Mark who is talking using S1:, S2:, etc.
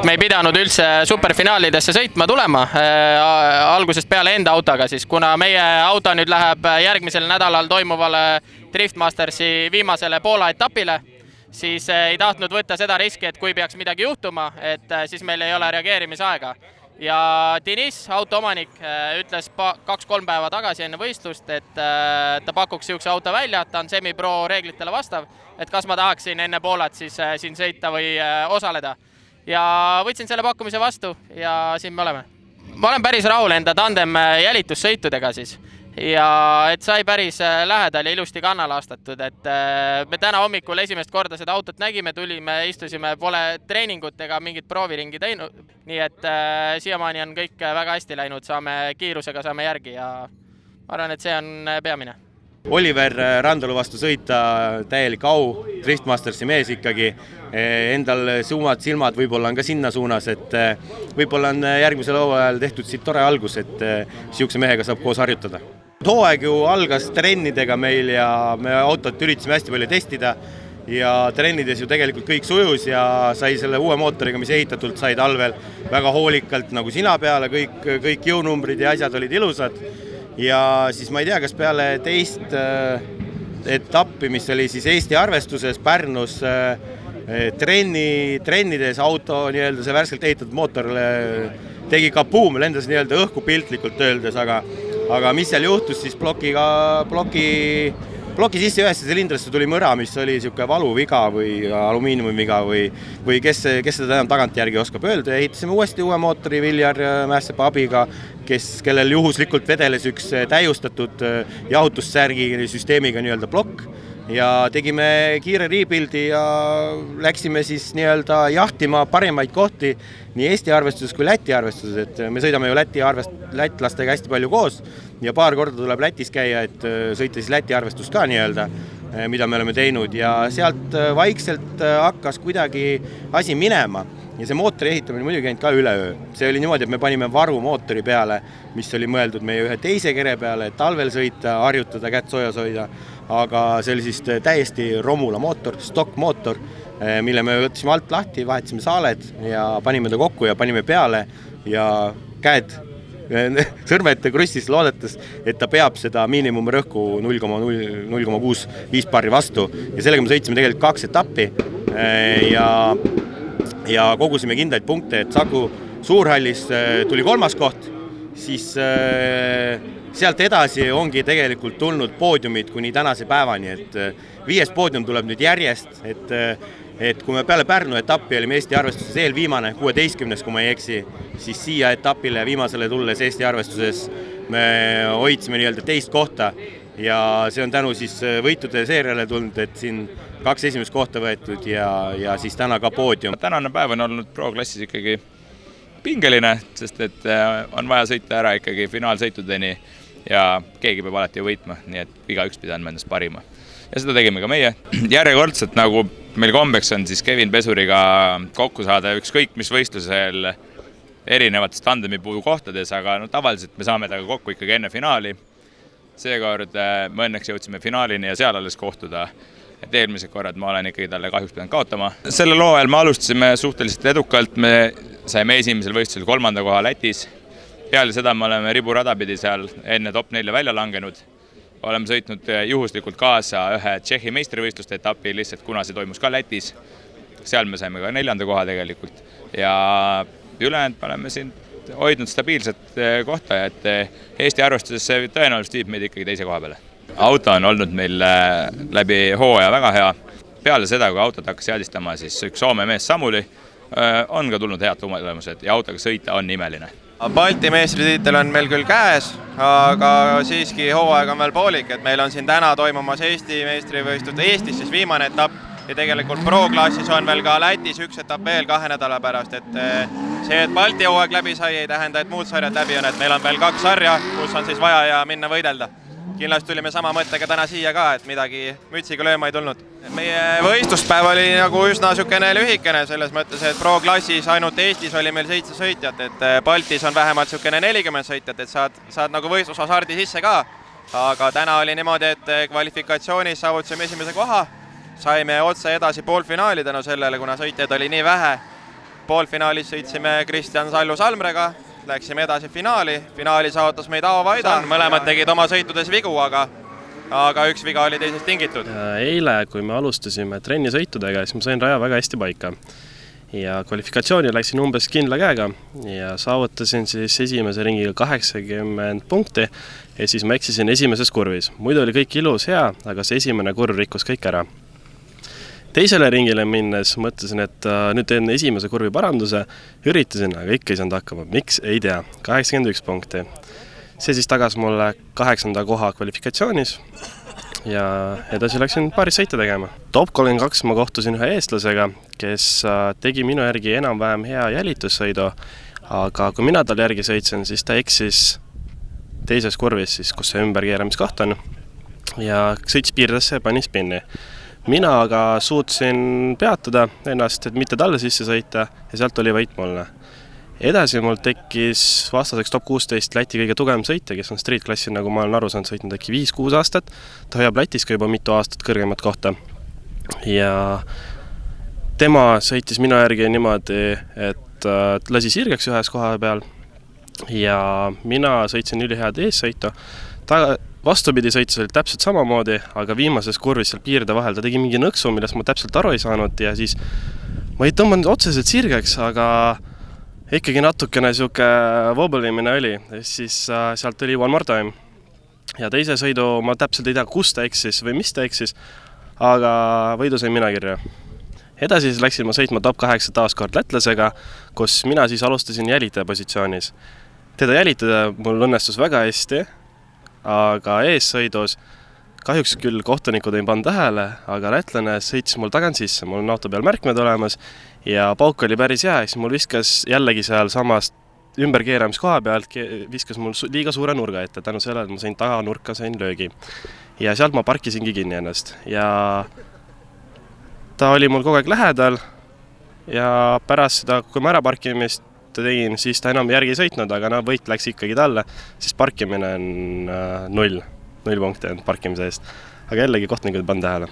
S1: me ei pidanud üldse superfinaalidesse sõitma tulema algusest peale enda autoga, siis kuna meie auto nüüd läheb järgmisel nädalal toimuvale Driftmastersi viimasele Poola etapile, siis ei tahtnud võtta seda riski, et kui peaks midagi juhtuma, et siis meil ei ole reageerimisaega. Ja Deniss, autoomanik, ütles 2-3 päeva tagasi enne võistlust, et ta pakuks siukse auto välja, ta on semi-pro reeglitele vastav, et kas ma tahaksin enne Poolat siis siin sõita või osaleda. Ja võtsin selle pakkumise vastu ja siin me oleme. Ma olen päris rahul enda tandem jälitussõitudega siis. Ja et sai päris lähedal ja ilusti kannal aastatud, et me täna hommikul esimest korda seda autot nägime, tulime, istusime, pole treeningut ega mingit prooviringi teinud, nii et siiamaani on kõik väga hästi läinud, kiirusega saame järgi ja arvan, et see on peamine.
S2: Oliver Randalu vastu sõita täielik au, Driftmastersi mees ikkagi, endal suumad silmad võib-olla on ka sinna suunas, et võib-olla on järgmisel hooajal tehtud siit tore algus, et siukse mehega saab koos harjutada. Hooaeg ju algas trennidega meil ja me autot üritasime hästi palju testida ja trennides ju tegelikult kõik sujus ja sai selle uue mootoriga, mis ehitatult sai talvel väga hoolikalt nagu sina peale, kõik jõunumbrid ja asjad olid ilusad. Ja siis ma ei tea, kas peale teist etappi, mis oli siis Eesti arvestuses Pärnus trennides auto, see värskelt ehitatud mootor tegi kapuum, lendas õhku piltlikult öeldes, aga mis seal juhtus, siis ploki sisse ühesse silindrasse tuli mõra, mis oli siuke valuviga või alumiiniumiviga või kes seda enam tagantjärgi oskab öelda. Ja ehitasime uuesti uue mootori Viljar Mässepa abiga, kellel juhuslikult vedeles üks täiustatud jahutussärgi süsteemiga plokk ja tegime kiire rebuildi ja läksime siis jahtima parimaid kohti nii Eesti arvestuses kui Läti arvestuses, et me sõidame ju lätlastega hästi palju koos ja paar korda tuleb Lätis käia, et sõita siis Läti arvestust ka mida me oleme teinud ja sealt vaikselt hakkas kuidagi asi minema ja see mootori ehitamine muidugi käinud ka üleöö. See oli niimoodi, et me panime varu mootori peale, mis oli mõeldud meie ühe teise kere peale, et talvel sõita, harjutada, kätt soojas hoida, aga see oli siis täiesti romula mootor, stock mootor, mille me võtsime alt lahti, vahetasime saaled ja panime ta kokku ja panime peale ja käed sõrmed krussis loodetes, et ta peab seda miinimumrõhku 0,05 barri vastu ja sellega me sõitsime tegelikult 2 etappi ja kogusime kindaid punkte, et Saku Suurhallis tuli 3. koht, siis sealt edasi ongi tegelikult tulnud poodiumid kuni tänase päevani, et 5. poodium tuleb nüüd järjest, et kui me peale Pärnu etappi olime Eesti arvestuses eelviimane, 16. kui ma ei eksi, siis siia etapile viimasele tulles Eesti arvestuses me hoidsime teist kohta ja see on tänu siis võitude seeriale tulnud, et siin 2 esimest kohta võetud ja siis täna ka poodium.
S3: Tänane päev on olnud pro-klassis ikkagi pingeline, sest et on vaja sõita ära ikkagi finaalsõitudeni ja keegi peab alati võitma, nii et igaüks pidi andma endast parima. Ja seda tegime ka meie. Järjekordselt nagu meil kombeks on siis Kevin Pesuriga kokku saada ükskõik mis võistlusel erinevates tandemipuu kohtades, aga tavaliselt me saame taga kokku ikkagi enne finaali. Seekord me õnneks jõudsime finaalini ja seal alles kohtuda. Et eelmised korrad ma olen ikkagi talle kahjuks pidanud kaotama. Selle loo ajal me alustasime suhteliselt edukalt, me saime esimesel võistlusel 3. koha Lätis. Peale seda me oleme riburadapidi seal enne top 4 välja langenud. Oleme sõitnud juhuslikult kaasa ühe Tšehhi meistrivõistluste etapi, lihtsalt kuna see toimus ka Lätis. Seal me saime ka 4. koha tegelikult ja ülejäänud oleme siin hoidnud stabiilset kohta, et Eesti arvestuses see tõenäoliselt viib meid ikkagi teise koha peale. Auto on olnud meil läbi hooaja väga hea. Peale seda, kui autot hakkas jäädistama, siis üks Soome mees Samuli on ka tulnud head tulemused ja autoga sõita on imeline.
S4: Balti meistritiitel on meil küll käes, aga siiski hooaeg on veel poolik, et meil on siin täna toimumas Eesti meistrivõistlus, Eestis siis viimane etapp ja tegelikult pro-klassis on veel ka Lätis üks etapp veel 2 nädala pärast, et see, et Balti hooaeg läbi sai, ei tähenda, et muud sarjad läbi on, et meil on veel 2 sarja, kus on siis vaja ja minna võidelda. Kindlasti tulime sama mõttega täna siia ka, et midagi mütsiga lööma ei tulnud. Meie võistluspäev oli nagu üsna sükene lühikene selles mõttes, et pro-klassis ainult Eestis oli meil 7 sõitjat, et Baltis on vähemalt sükene 40 sõitjat, et saad nagu võistlusasardi sisse ka. Aga täna oli niimoodi, et kvalifikatsioonis saavutasime esimese koha, saime otse edasi poolfinaali tänu sellele, kuna sõitjaid oli nii vähe. poolfinaalis sõitsime Kristjan Sallu Salmrega, läksime edasi finaali, finaali saavutas meid Aavo Vaida, mõlemad tegid oma sõitudes vigu, aga üks viga oli teisest tingitud.
S5: Eile, kui me alustasime trennisõitudega, siis ma sain raja väga hästi paika. Ja kvalifikatsiooni läksin umbes kindla käega ja saavutasin siis esimese ringiga 80 punkti ja siis ma eksisin esimeses kurvis. Muidu oli kõik ilus hea, aga see esimene kurv rikkus kõik ära. Teisele ringile minnes mõtlesin, et nüüd teen esimese kurvi paranduse, üritasin, aga ikka ei saanud hakkama. Miks? Ei tea. 81 punkti. See siis tagas mulle 8. koha kvalifikatsioonis ja edasi läksin paaris sõite tegema. Top 32 ma kohtusin ühe eestlasega, kes tegi minu järgi enam-vähem hea jälitussõidu, aga kui mina tal järgi sõitsin, siis ta eksis teises kurvis, siis, kus see ümberkeeramiskoht on ja sõits piirdesse ja pani spinni. Mina aga suutsin peatuda ennast, et mitte talle sisse sõita ja sealt oli võit mulle. Edasi mul tekkis vastaseks top 16 Läti kõige tugevam sõitja, kes on street-klassi, nagu ma olen aru saanud, sõitnud äkki 5-6 aastat. Ta hoiab Lätis ka juba mitu aastat kõrgemat kohta. Ja tema sõitis minu järgi niimoodi, et lasi sirgeks ühes koha peal ja mina sõitsin ülihead eessõitu. Vastupidi sõitus oli täpselt samamoodi, aga viimases kurvis seal piirde vahel ta tegi mingi nõksu, millest ma täpselt aru ei saanud ja siis ma ei tõmmanud otseselt sirgeks, aga ikkagi natukene siuke wobblemine oli, siis sealt tuli one more time. Ja teise sõidu ma täpselt ei tea, kus ta eksis või mis ta eksis, aga võidu sain mina kirja. Edasi siis läksin ma sõitma top 8 taaskord lätlasega, kus mina siis alustasin jälitaja positsioonis. Teda jälitada mul õnnestus väga hästi, aga eessõidus kahjuks küll kohtunikud ei pannud tähele, aga lätlane sõitis mul tagant sisse, mul on auto peal märkmed olemas ja pauk oli päris hea, siis mul viskas jällegi seal samast ümberkeeramiskoha pealt, viskas mul liiga suure nurga ette, tänu sellele, et ma sain taganurka, sain löögi. Ja sealt ma parkisingi kinni ennast ja ta oli mul kogu aeg lähedal ja pärast seda, kui ma ära parkimist tegin, siis ta enam järgi ei sõitnud, aga võit läks ikkagi talle, siis parkimine on 0 punkti parkimise eest. Aga jällegi kohtunikud ei pannud tähele.